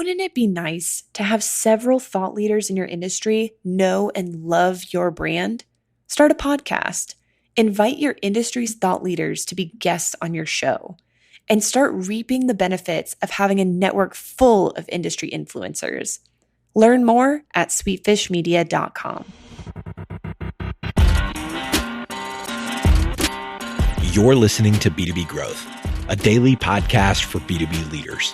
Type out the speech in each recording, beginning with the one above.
Wouldn't it be nice to have several thought leaders in your industry know and love your brand? Start a podcast. Invite your industry's thought leaders to be guests on your show, and start reaping the benefits of having a network full of industry influencers. Learn more at sweetfishmedia.com. You're listening to B2B Growth, a daily podcast for B2B leaders.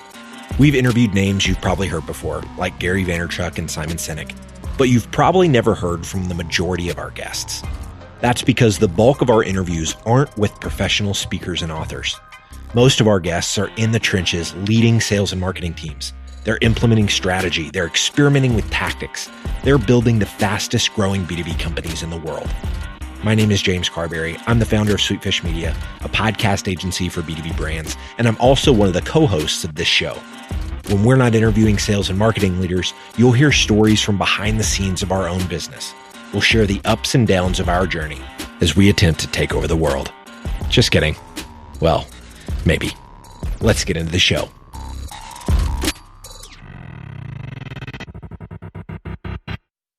We've interviewed names you've probably heard before, like Gary Vaynerchuk and Simon Sinek, but you've probably never heard from the majority of our guests. That's because the bulk of our interviews aren't with professional speakers and authors. Most of our guests are in the trenches leading sales and marketing teams. They're implementing strategy. They're experimenting with tactics. They're building the fastest growing B2B companies in the world. My name is James Carberry. I'm the founder of Sweetfish Media, a podcast agency for B2B brands, and I'm also one of the co-hosts of this show. When we're not interviewing sales and marketing leaders, you'll hear stories from behind the scenes of our own business. We'll share the ups and downs of our journey as we attempt to take over the world. Just kidding. Well, maybe. Let's get into the show.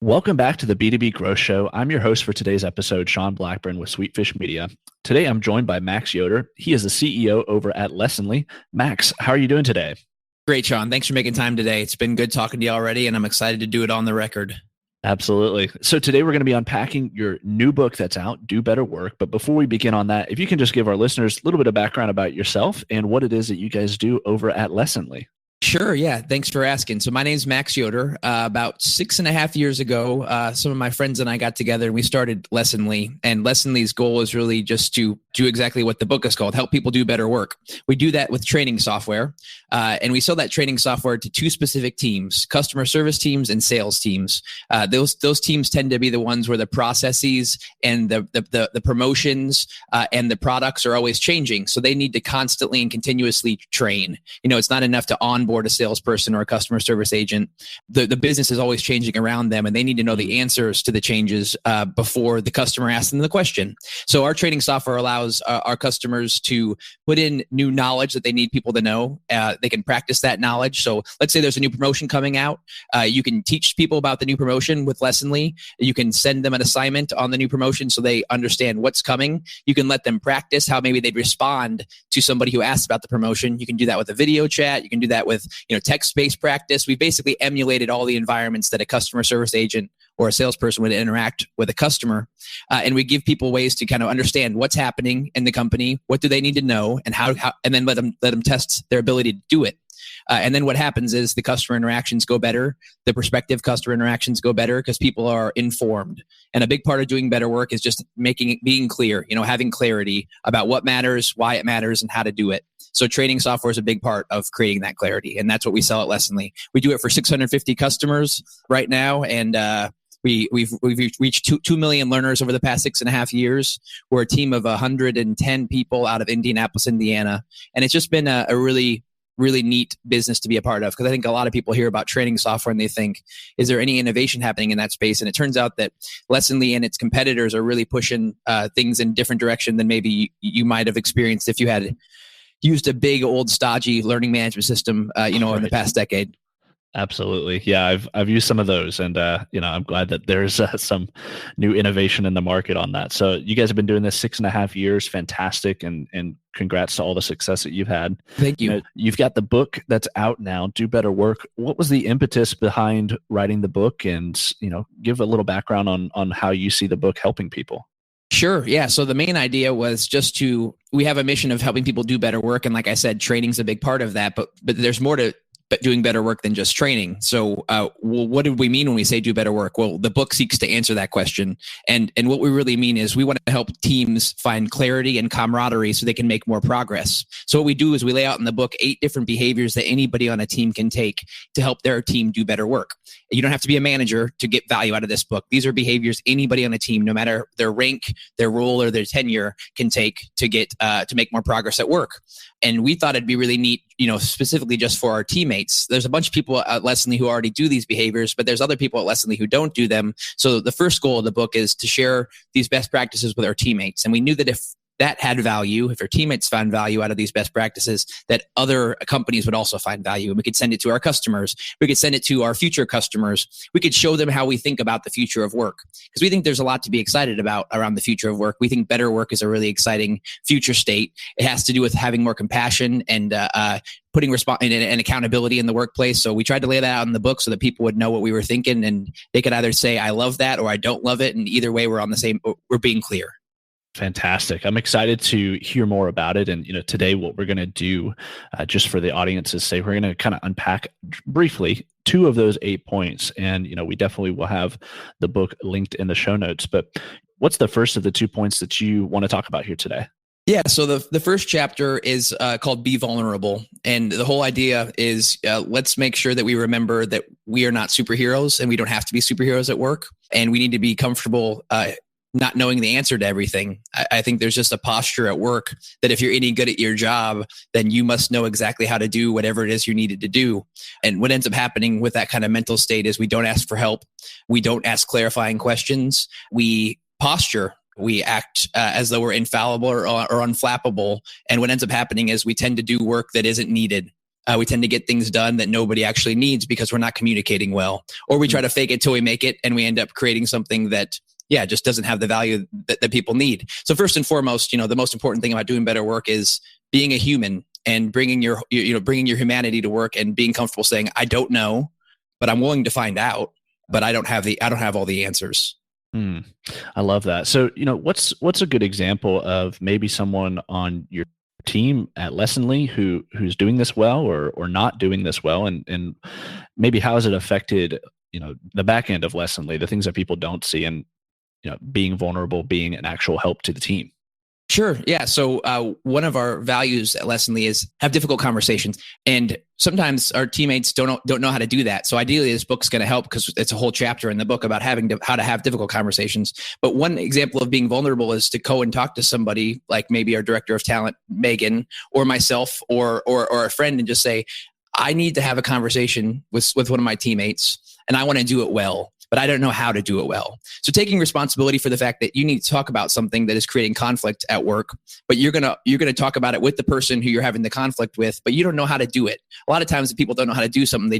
Welcome back to the B2B Growth Show. I'm your host for today's episode, Sean Blackburn with Sweetfish Media. Today, I'm joined by Max Yoder. He is the CEO over at Lessonly. Max, how are you doing today? Great, Sean. Thanks for making time today. It's been good talking to you already, and I'm excited to do it on the record. Absolutely. So today we're going to be unpacking your new book that's out, Do Better Work. But before we begin on that, if you can just give our listeners a little bit of background about yourself and what it is that you guys do over at Lessonly. Sure. Yeah. Thanks for asking. So my name's Max Yoder. About 6.5 years ago, some of my friends and I got together and we started Lessonly. And Lessonly's goal is really just to do exactly what the book is called, help people do better work. We do that with training software. And we sell that training software to two specific teams, customer service teams and sales teams. Those teams tend to be the ones where the processes and the promotions and the products are always changing. So they need to constantly and continuously train. You know, it's not enough to onboard a salesperson or a customer service agent. The business is always changing around them, and they need to know the answers to the changes before the customer asks them the question. So our training software allows our customers to put in new knowledge that they need people to know. They can practice that knowledge. So let's say there's a new promotion coming out. You can teach people about the new promotion with Lessonly. You can send them an assignment on the new promotion so they understand what's coming. You can let them practice how maybe they'd respond to somebody who asks about the promotion. You can do that with a video chat. You can do that with text-based practice. We basically emulated all the environments that a customer service agent or a salesperson would interact with a customer. And we give people ways to kind of understand what's happening in the company, what do they need to know, and how and then let them test their ability to do it. And then what happens is the customer interactions go better. The prospective customer interactions go better because people are informed. And a big part of doing better work is just being clear, having clarity about what matters, why it matters, and how to do it. So training software is a big part of creating that clarity. And that's what we sell at Lessonly. We do it for 650 customers right now. And we've reached 2 million learners over the past 6.5 years. We're a team of 110 people out of Indianapolis, Indiana. And it's just been a really neat business to be a part of, because I think a lot of people hear about training software and they think, is there any innovation happening in that space? And it turns out that Lessonly and its competitors are really pushing things in a different direction than maybe you might have experienced if you had used a big old stodgy learning management system, in the past decade. Absolutely. Yeah, I've used some of those, and I'm glad that there's some new innovation in the market on that. So you guys have been doing this 6.5 years, fantastic, and congrats to all the success that you've had. Thank you. You've got the book that's out now, Do Better Work. What was the impetus behind writing the book, and give a little background on how you see the book helping people? Sure. Yeah. So the main idea was we have a mission of helping people do better work. And like I said, training's a big part of that, but there's more to doing better work than just training. So what did we mean when we say do better work? Well, the book seeks to answer that question. And what we really mean is we want to help teams find clarity and camaraderie so they can make more progress. So what we do is we lay out in the book 8 different behaviors that anybody on a team can take to help their team do better work. You don't have to be a manager to get value out of this book. These are behaviors anybody on a team, no matter their rank, their role, or their tenure, can take to get to make more progress at work. And we thought it'd be really neat, specifically just for our teammates. There's a bunch of people at Lessonly who already do these behaviors, but there's other people at Lessonly who don't do them. So the first goal of the book is to share these best practices with our teammates. And we knew that if that had value, if our teammates found value out of these best practices, that other companies would also find value. And we could send it to our customers. We could send it to our future customers. We could show them how we think about the future of work, because we think there's a lot to be excited about around the future of work. We think better work is a really exciting future state. It has to do with having more compassion and putting and accountability in the workplace. So we tried to lay that out in the book so that people would know what we were thinking, and they could either say, I love that, or I don't love it. And either way, we're being clear. Fantastic. I'm excited to hear more about it. And, today what we're going to do just for the audience is say, we're going to kind of unpack briefly 2 of those 8 points. And, we definitely will have the book linked in the show notes. But what's the first of the 2 points that you want to talk about here today? Yeah. So the first chapter is called Be Vulnerable. And the whole idea is let's make sure that we remember that we are not superheroes and we don't have to be superheroes at work. And we need to be comfortable not knowing the answer to everything. I think there's just a posture at work that if you're any good at your job, then you must know exactly how to do whatever it is you needed to do. And what ends up happening with that kind of mental state is we don't ask for help. We don't ask clarifying questions. We posture. We act as though we're infallible or unflappable. And what ends up happening is we tend to do work that isn't needed. We tend to get things done that nobody actually needs because we're not communicating well. Or we try to fake it till we make it, and we end up creating something that just doesn't have the value that people need. So first and foremost, the most important thing about doing better work is being a human and bringing your humanity to work, and being comfortable saying, I don't know, but I'm willing to find out, but I don't have all the answers. I love that. So, what's a good example of maybe someone on your team at Lessonly who's doing this well or not doing this well, and maybe how has it affected, the back end of Lessonly, the things that people don't see, and being vulnerable, being an actual help to the team? Sure. Yeah. So one of our values at Lessonly is have difficult conversations. And sometimes our teammates don't know how to do that. So ideally, this book's going to help, because it's a whole chapter in the book about how to have difficult conversations. But one example of being vulnerable is to go and talk to somebody like maybe our director of talent, Megan, or myself, or a friend, and just say, I need to have a conversation with one of my teammates, and I want to do it well, but I don't know how to do it well. So taking responsibility for the fact that you need to talk about something that is creating conflict at work, but you're gonna talk about it with the person who you're having the conflict with, but you don't know how to do it. A lot of times people don't know how to do something, they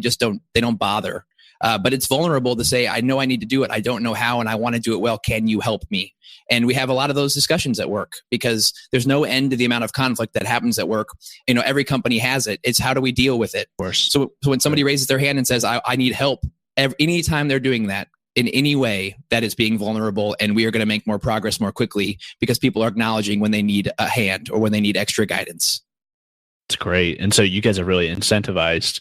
don't bother. But it's vulnerable to say, I know I need to do it, I don't know how, and I want to do it well. Can you help me? And we have a lot of those discussions at work, because there's no end to the amount of conflict that happens at work. Every company has it. It's how do we deal with it? Of course. So when somebody raises their hand and says, I need help, anytime they're doing that in any way, that is being vulnerable, and we are going to make more progress more quickly, because people are acknowledging when they need a hand or when they need extra guidance. It's great. And so you guys are really incentivized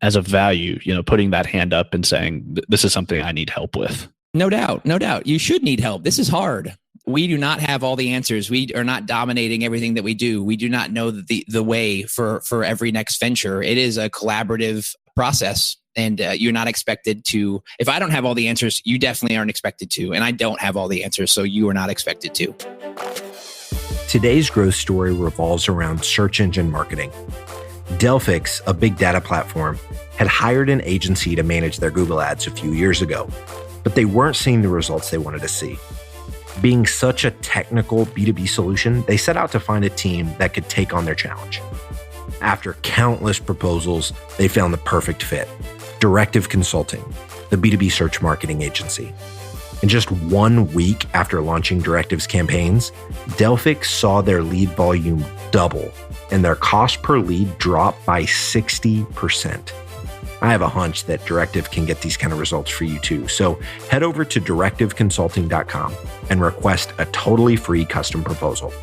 as a value, putting that hand up and saying, this is something I need help with. No doubt. You should need help. This is hard. We do not have all the answers. We are not dominating everything that we do. We do not know the way for every next venture. It is a collaborative process. And you're not expected to. If I don't have all the answers, you definitely aren't expected to. And I don't have all the answers, so you are not expected to. Today's growth story revolves around search engine marketing. Delphix, a big data platform, had hired an agency to manage their Google ads a few years ago, but they weren't seeing the results they wanted to see. Being such a technical B2B solution, they set out to find a team that could take on their challenge. After countless proposals, they found the perfect fit: Directive Consulting, the B2B search marketing agency. In just 1 week after launching Directive's campaigns, Delphix saw their lead volume double and their cost per lead drop by 60%. I have a hunch that Directive can get these kind of results for you too. So head over to directiveconsulting.com and request a totally free custom proposal.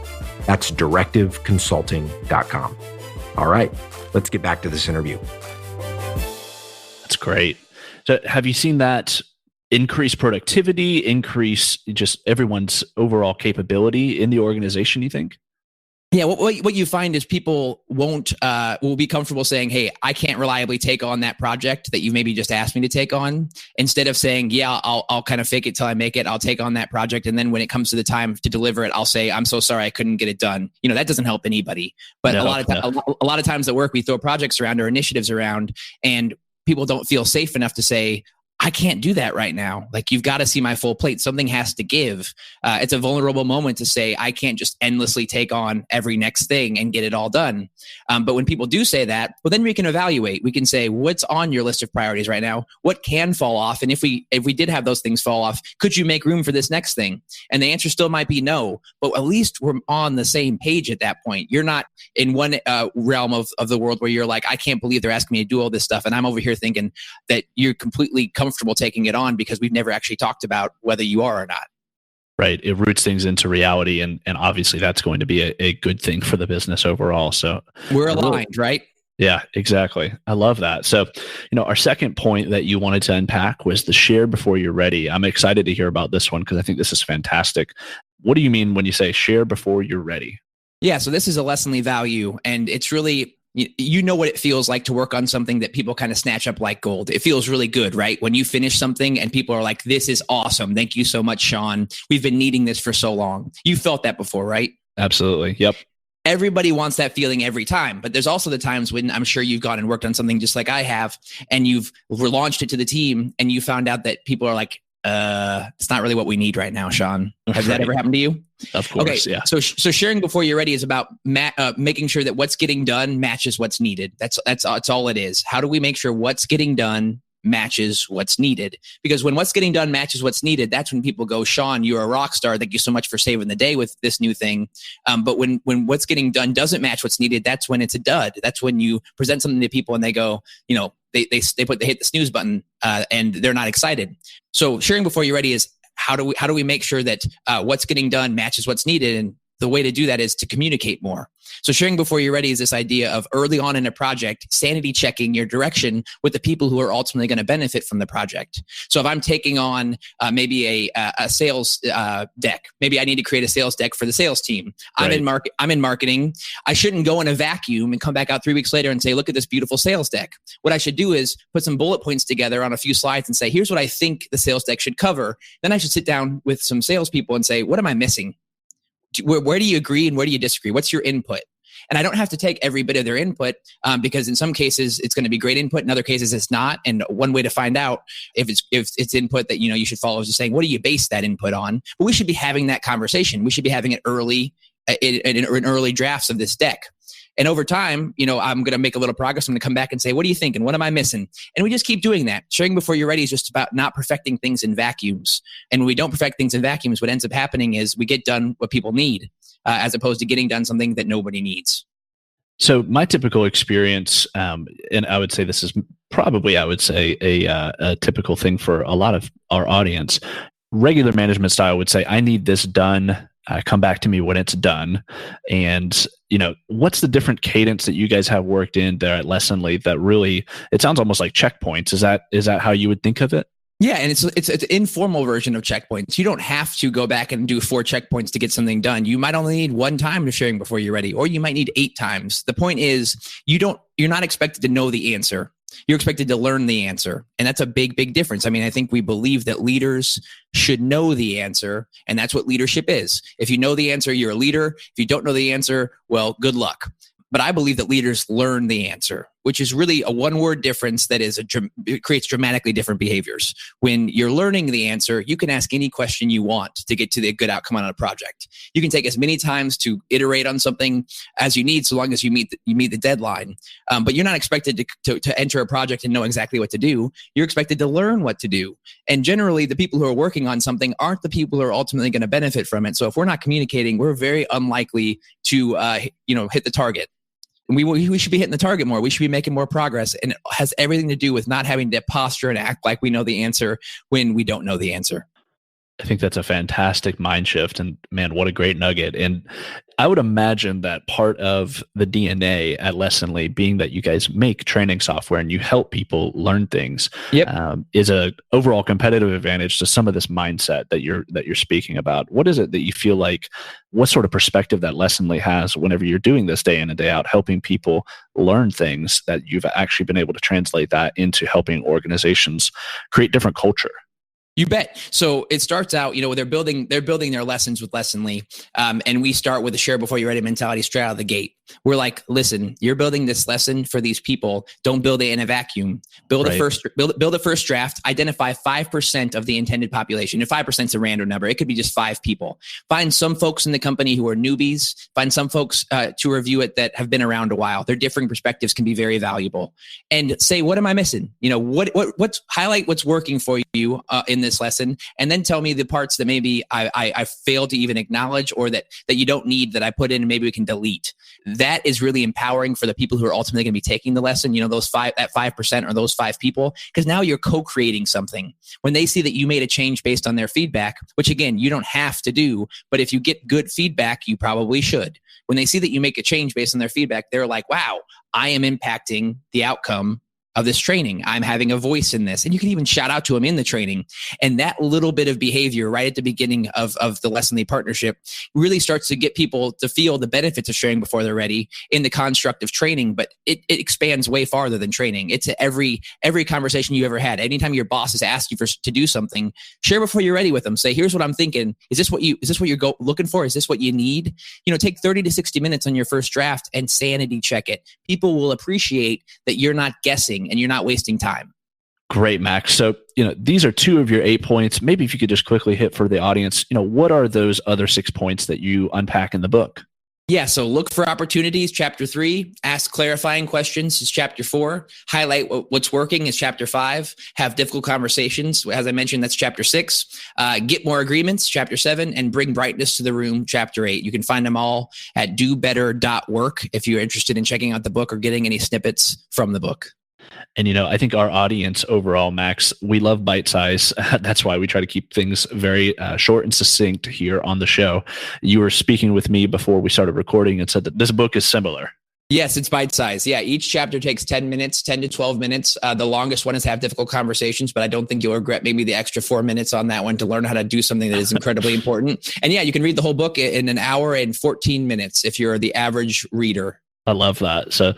That's directiveconsulting.com. All right, let's get back to this interview. That's great. So have you seen that increase productivity, increase just everyone's overall capability in the organization, you think? Yeah, what you find is people will be comfortable saying, hey, I can't reliably take on that project that you maybe just asked me to take on, instead of saying, yeah, I'll kind of fake it till I make it. I'll take on that project. And then when it comes to the time to deliver it, I'll say, I'm so sorry, I couldn't get it done. That doesn't help anybody. But a lot of times at work, we throw projects around or initiatives around, and people don't feel safe enough to say, I can't do that right now. Like, you've got to see my full plate. Something has to give. It's a vulnerable moment to say, I can't just endlessly take on every next thing and get it all done. But when people do say that, well, then we can evaluate. We can say, what's on your list of priorities right now? What can fall off? And if we did have those things fall off, could you make room for this next thing? And the answer still might be no, but at least we're on the same page at that point. You're not in one realm of the world where you're like, I can't believe they're asking me to do all this stuff. And I'm over here thinking that you're completely comfortable taking it on because we've never actually talked about whether you are or not. Right. It roots things into reality. And obviously that's going to be a good thing for the business overall. So we're aligned, right? Yeah, exactly. I love that. So, our second point that you wanted to unpack was the share before you're ready. I'm excited to hear about this one because I think this is fantastic. What do you mean when you say share before you're ready? Yeah. So this is a Lessonly value, and it's really, you know what it feels like to work on something that people kind of snatch up like gold. It feels really good, right? When you finish something and people are like, this is awesome. Thank you so much, Sean. We've been needing this for so long. You felt that before, right? Absolutely. Yep. Everybody wants that feeling every time, but there's also the times when I'm sure you've gone and worked on something just like I have, and you've relaunched it to the team and you found out that people are like, it's not really what we need right now, Sean. Has that ever happened to you? Of course, okay, yeah. So sharing before you're ready is about making sure that what's getting done matches what's needed. That's all it is. How do we make sure what's getting done matches what's needed? Because when what's getting done matches what's needed, that's when people go, Sean, you're a rock star. Thank you so much for saving the day with this new thing. But when what's getting done doesn't match what's needed, that's when it's a dud. That's when you present something to people and they go, they hit the snooze button and they're not excited. So sharing before you're ready is how do we make sure that what's getting done matches what's needed? And the way to do that is to communicate more. So sharing before you're ready is this idea of early on in a project, sanity checking your direction with the people who are ultimately going to benefit from the project. So if I'm taking on maybe a sales deck, maybe I need to create a sales deck for the sales team. Right. I'm in marketing. I shouldn't go in a vacuum and come back out 3 weeks later and say, look at this beautiful sales deck. What I should do is put some bullet points together on a few slides and say, here's what I think the sales deck should cover. Then I should sit down with some salespeople and say, what am I missing? Where do you agree and where do you disagree? What's your input? And I don't have to take every bit of their input because in some cases it's going to be great input. In other cases it's not. And one way to find out if it's input that you should follow is just saying, what do you base that input on? But we should be having that conversation. We should be having it early in early drafts of this deck. And over time, I'm going to make a little progress. I'm going to come back and say, what do you think? And what am I missing? And we just keep doing that. Sharing before you're ready is just about not perfecting things in vacuums. And when we don't perfect things in vacuums, what ends up happening is we get done what people need as opposed to getting done something that nobody needs. So my typical experience, and I would say this is probably, a typical thing for a lot of our audience. Regular management style would say, I need this done. Come back to me when it's done. And, what's the different cadence that you guys have worked in there at Lessonly that really, it sounds almost like checkpoints. Is that how you would think of it? Yeah. And it's an informal version of checkpoints. You don't have to go back and do 4 checkpoints to get something done. You might only need 1 time to sharing before you're ready, or you might need 8 times. The point is you're not expected to know the answer. You're expected to learn the answer. And that's a big, big difference. I mean, I think we believe that leaders should know the answer, and that's what leadership is. If you know the answer, you're a leader. If you don't know the answer, well, good luck. But I believe that leaders learn the answer, which is really a one-word difference that it creates dramatically different behaviors. When you're learning the answer, you can ask any question you want to get to the good outcome on a project. You can take as many times to iterate on something as you need, so long as you meet the deadline. But you're not expected to enter a project and know exactly what to do. You're expected to learn what to do. And generally, the people who are working on something aren't the people who are ultimately going to benefit from it. So if we're not communicating, we're very unlikely to hit the target. We should be hitting the target more. We should be making more progress. And it has everything to do with not having to posture and act like we know the answer when we don't know the answer. I think that's a fantastic mind shift, and man, what a great nugget. And I would imagine that part of the DNA at Lessonly, being that you guys make training software and you help people learn things, is a overall competitive advantage to some of this mindset that you're speaking about. What is it that you feel like? What sort of perspective that Lessonly has whenever you're doing this day in and day out, helping people learn things, that you've actually been able to translate that into helping organizations create different culture? You bet. So it starts out, they're building their lessons with Lessonly. And we start with a share before you're ready mentality straight out of the gate. We're like, listen, you're building this lesson for these people. Don't build it in a vacuum. Build a first draft, identify 5% of the intended population. If 5% is a random number, it could be just 5 people. Find some folks in the company who are newbies. Find some folks to review it that have been around a while. Their differing perspectives can be very valuable. And say, what am I missing? What's highlight what's working for you in this lesson, and then tell me the parts that maybe I failed to even acknowledge, or that you don't need, that I put in and maybe we can delete. That is really empowering for the people who are ultimately going to be taking the lesson, those 5% or those 5 people, because now you're co-creating something. When they see that you made a change based on their feedback, which again, you don't have to do, but if you get good feedback, you probably should. When they see that you make a change based on their feedback, they're like, wow, I am impacting the outcome of this training. I'm having a voice in this. And you can even shout out to them in the training. And that little bit of behavior right at the beginning of the Lessonly partnership really starts to get people to feel the benefits of sharing before they're ready in the construct of training. But it expands way farther than training. It's every conversation you ever had. Anytime your boss has asked you to do something, share before you're ready with them. Say, here's what I'm thinking. Is this what you're looking for? Is this what you need? Take 30 to 60 minutes on your first draft and sanity check it. People will appreciate that you're not guessing and you're not wasting time. Great, Max. So, these are 2 of your 8 points. Maybe if you could just quickly hit for the audience, what are those other 6 points that you unpack in the book? Yeah. So look for opportunities, chapter 3, ask clarifying questions is chapter 4, highlight what's working is chapter 5, have difficult conversations. As I mentioned, that's chapter 6, get more agreements, chapter 7, and bring brightness to the room, chapter 8. You can find them all at dobetter.work if you're interested in checking out the book or getting any snippets from the book. And, I think our audience overall, Max, we love bite size. That's why we try to keep things very short and succinct here on the show. You were speaking with me before we started recording and said that this book is similar. Yes, it's bite size. Yeah, each chapter takes 10 minutes, 10 to 12 minutes. The longest one is Have Difficult Conversations, but I don't think you'll regret maybe the extra 4 minutes on that one to learn how to do something that is incredibly important. And yeah, you can read the whole book in an hour and 14 minutes if you're the average reader. I love that. So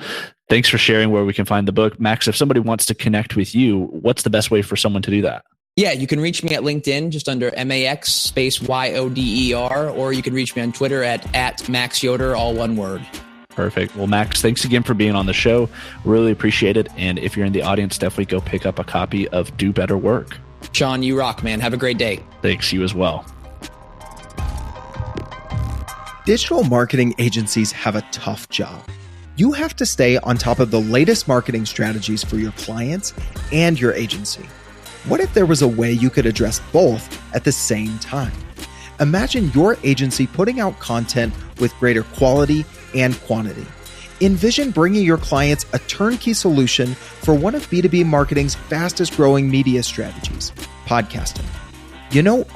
thanks for sharing where we can find the book. Max, if somebody wants to connect with you, what's the best way for someone to do that? Yeah, you can reach me at LinkedIn, just under MAX space YODER, or you can reach me on Twitter at Max Yoder, all one word. Perfect. Well, Max, thanks again for being on the show. Really appreciate it. And if you're in the audience, definitely go pick up a copy of Do Better Work. Sean, you rock, man. Have a great day. Thanks. You as well. Digital marketing agencies have a tough job. You have to stay on top of the latest marketing strategies for your clients and your agency. What if there was a way you could address both at the same time? Imagine your agency putting out content with greater quality and quantity. Envision bringing your clients a turnkey solution for one of B2B marketing's fastest growing media strategies, podcasting.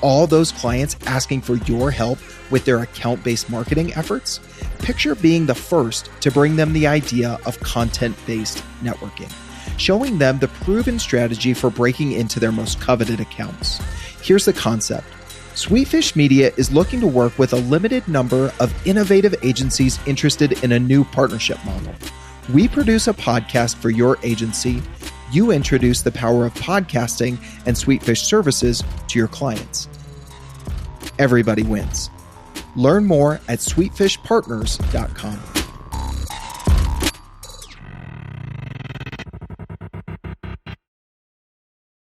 All those clients asking for your help with their account-based marketing efforts? Picture being the first to bring them the idea of content-based networking, showing them the proven strategy for breaking into their most coveted accounts. Here's the concept. Sweetfish Media is looking to work with a limited number of innovative agencies interested in a new partnership model. We produce a podcast for your agency. You introduce the power of podcasting and Sweetfish services to your clients. Everybody wins. Learn more at sweetfishpartners.com.